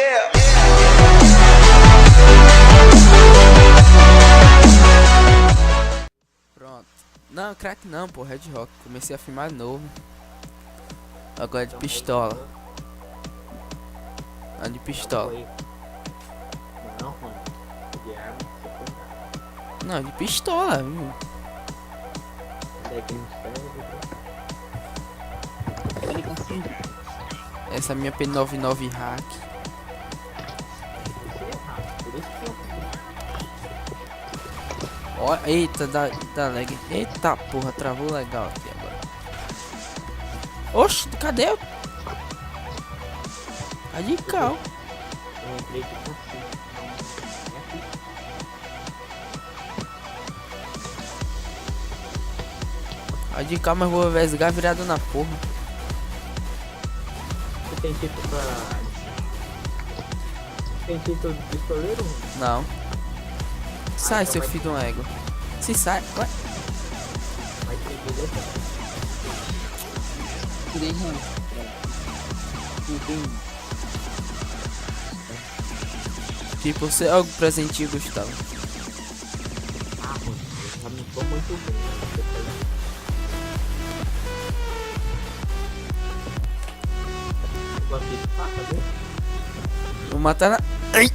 Yeah. Pronto. Não, crack não, pô, Red Rock. Comecei a filmar novo. Agora é de pistola. Ah, de pistola. Não, mano. De arma, você foi. Não, de pistola, viu? Aqui no cérebro. Ele conseguiu. Essa é a minha P99 hack. Isso é errado. Por isso que eu. Ó, eita, dá lag. Eita porra, travou legal aqui agora. Oxe, cadê eu? Radical. Eu entrei de assim. Radical, mas vou vesgar virado na porra. Você tem título pra. Tem título de pistoleiro? Não. Sai, então seu vai- filho de uma égua. Se sai, vai. Vai ter beleza? Tirei rank. Não tem. Tipo, você. Ó, o presentinho, Gustavo. Ah, mano. Eu já não tô muito bem. Né? Você foi- Eu gosto de faca, viu? Vou matar na. Ai!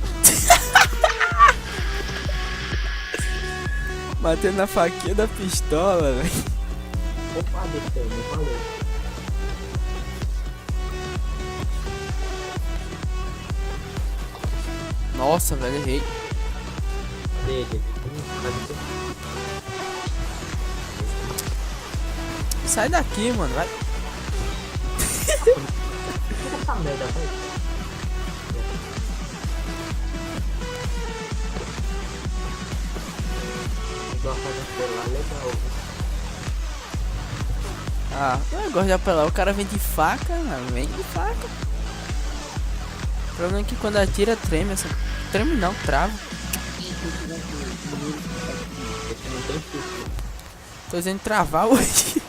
Matei na faquinha da pistola, velho. Opa, deixa aí, não valeu. Nossa, velho, errei. Cadê? Sai daqui, mano, vai. Tira essa merda, vai. Igual fazer um celular legal. Ah, eu gosto de apelar. O cara vem de faca, mano. Vem de faca. O problema é que quando atira, treme. Essa... Treme não, trava. Esse não tem filtro. Tô dizendo travar hoje.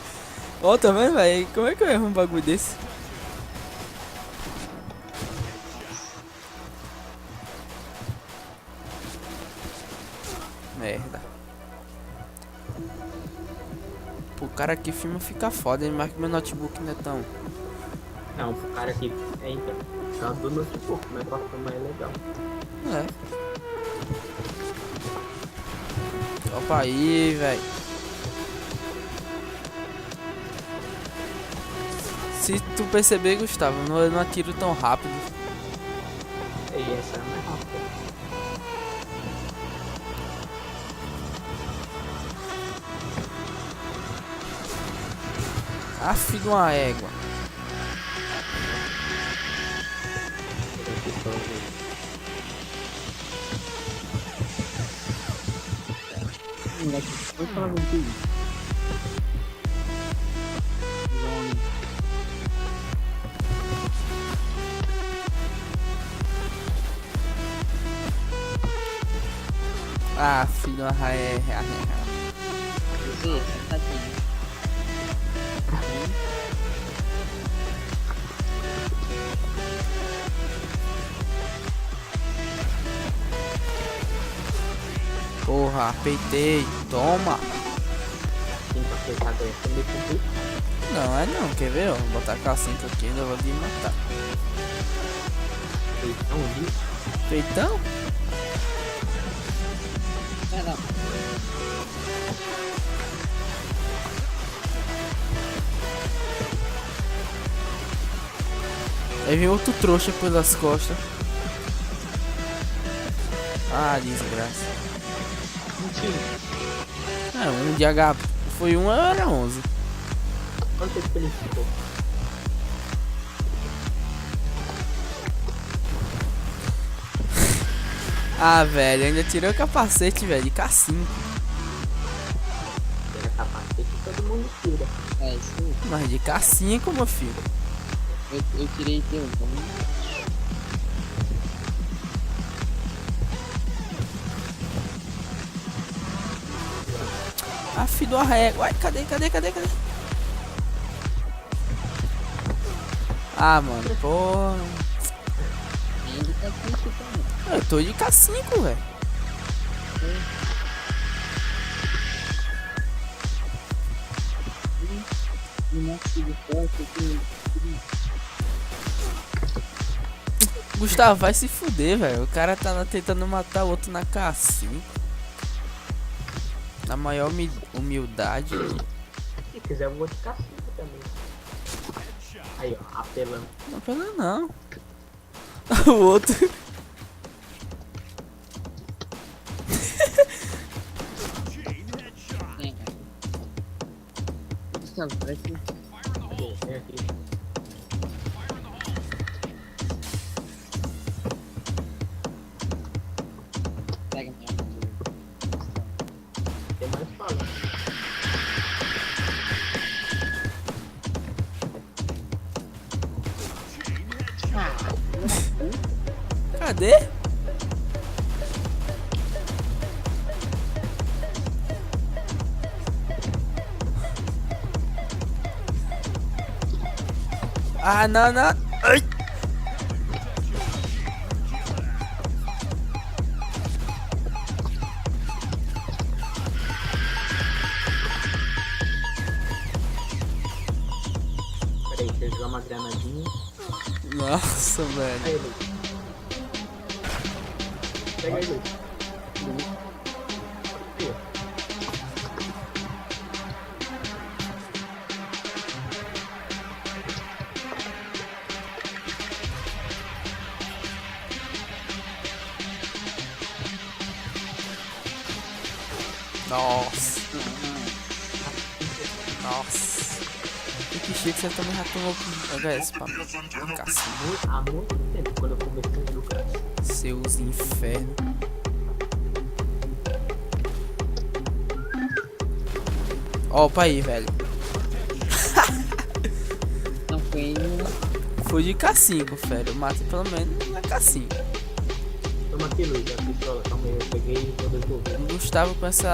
Ó, tá vendo, velho? Como é que eu erro um bagulho desse? Merda. Pô, o cara aqui filma fica foda, hein? Mas que meu notebook não é tão. Não, o cara que entra. Tá do notebook, mas pra filmar é legal. É. Opa aí, velho. Se tu perceber, Gustavo, eu não atiro tão rápido. E essa é mais rápida. Aff de uma égua. Vou falar contigo. Ah, filho de uma Você, tá aqui. Porra, apeitei. Toma. Quem tá fechado aí é meio complicado. Não, é não. Quer ver, ó? Vou botar a cinta aqui ainda vou me matar. Então, isso. Peitão? Vai lá. Aí vem outro trouxa pelas costas. Ah, desgraça. Mentira. É, um de H. Foi um, era 11. Quanto tempo que ele ficou? Ah, velho, ainda tirei o capacete, velho, de K5. Era capacete, todo mundo tira. É, isso aí. Mas de K5, meu filho. Eu tirei teu, então. Ah, filho do arrego. Ai, cadê? Ah, mano, porra. Ainda tá tô de K5, velho. Gustavo, vai se fuder, velho. O cara tá tentando matar o outro na K5. Na maior humildade. Se quiser, eu vou de K5 também. Aí, ó, apelando. Não pela não. O outro. Gustavo, parece que Vem aqui. pega minha arma. Tem mais fala. Cadê? Ah, não, não. Ai. Peraí, deixa eu jogar uma granadinha. Nossa, velho. Aí, Luiz. Pega aí, Luiz. Aqui, ó. Nossa. Nossa. E que chique, você também já tomou HS, papo. Cacete. Há muito tempo, quando eu comecei a jogar. Seus infernos. Opa aí, velho. Não foi no... Foi de K5, velho. Eu matei pelo menos na K5. Toma aqui, Luiz, a pistola. Calma aí, eu peguei e vou devolver. O Gustavo com esse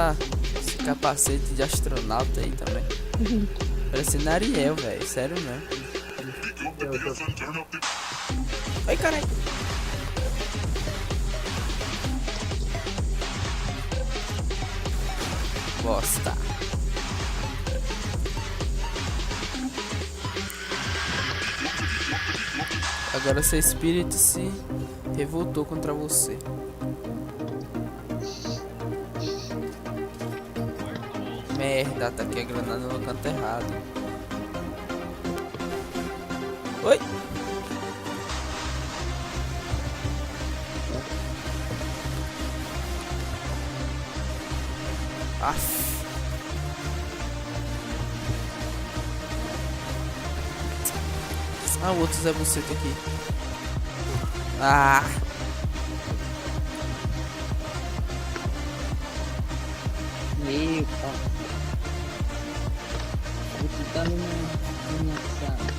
capacete de astronauta aí também. Parecendo Ariel, velho. Sério mesmo. Ai, caralho. Bosta. Agora seu espírito se revoltou contra você. Merda, tá aqui a granada no canto errado. Oi! Aff. Ah, o outro Zé Buceta aqui. Ah! Meu pau. Vou tentar numa sala.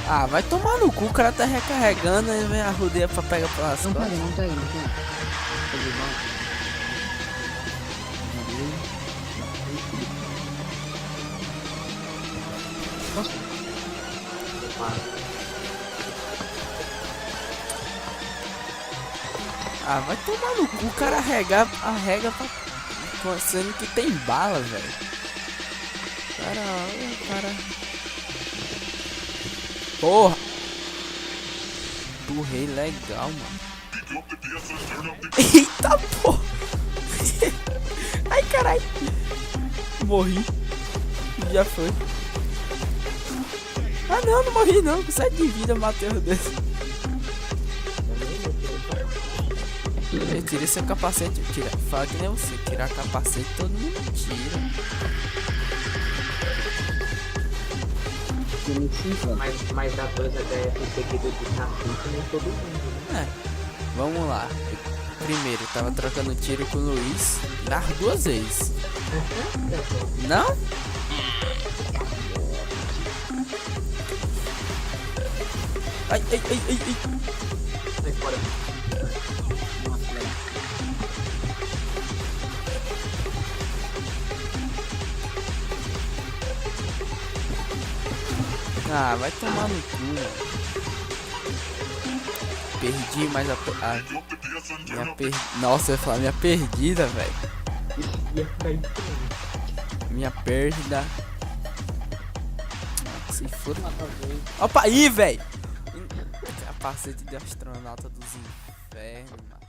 Ah, vai tomar no cu, o cara tá recarregando e vem a rodeia pra pegar pelas Não costas. pega, não pega, não pega. Tá de volta. Nossa, Ah, vai tomar no cu, o cara arrega pra... sendo que tem bala, velho. Cara... Porra! Burrei legal, mano. Eita porra! Ai, caralho! Morri. Já foi. Ah, não, não morri não. Com 7 de vida eu matei o desse. Tira seu capacete. Tira. Fala que nem você. Tirar capacete todo mundo tira. Mas a 2 HS seguido de K5 nem todo mundo, né? É. Vamos lá. Primeiro, tava trocando tiro com o Luiz. Das 2 vezes. Não? Ai, ai, ai, ai, ai. Sai fora. nossa, velho. Ah, vai tomar no cu, mano. Perdi mais Nossa, eu ia falar minha perdida, velho. Ia ficar isso. Minha perda. Se for. Mata dois. Opa, aí, velho. Capacete de astronauta dos infernos, mano.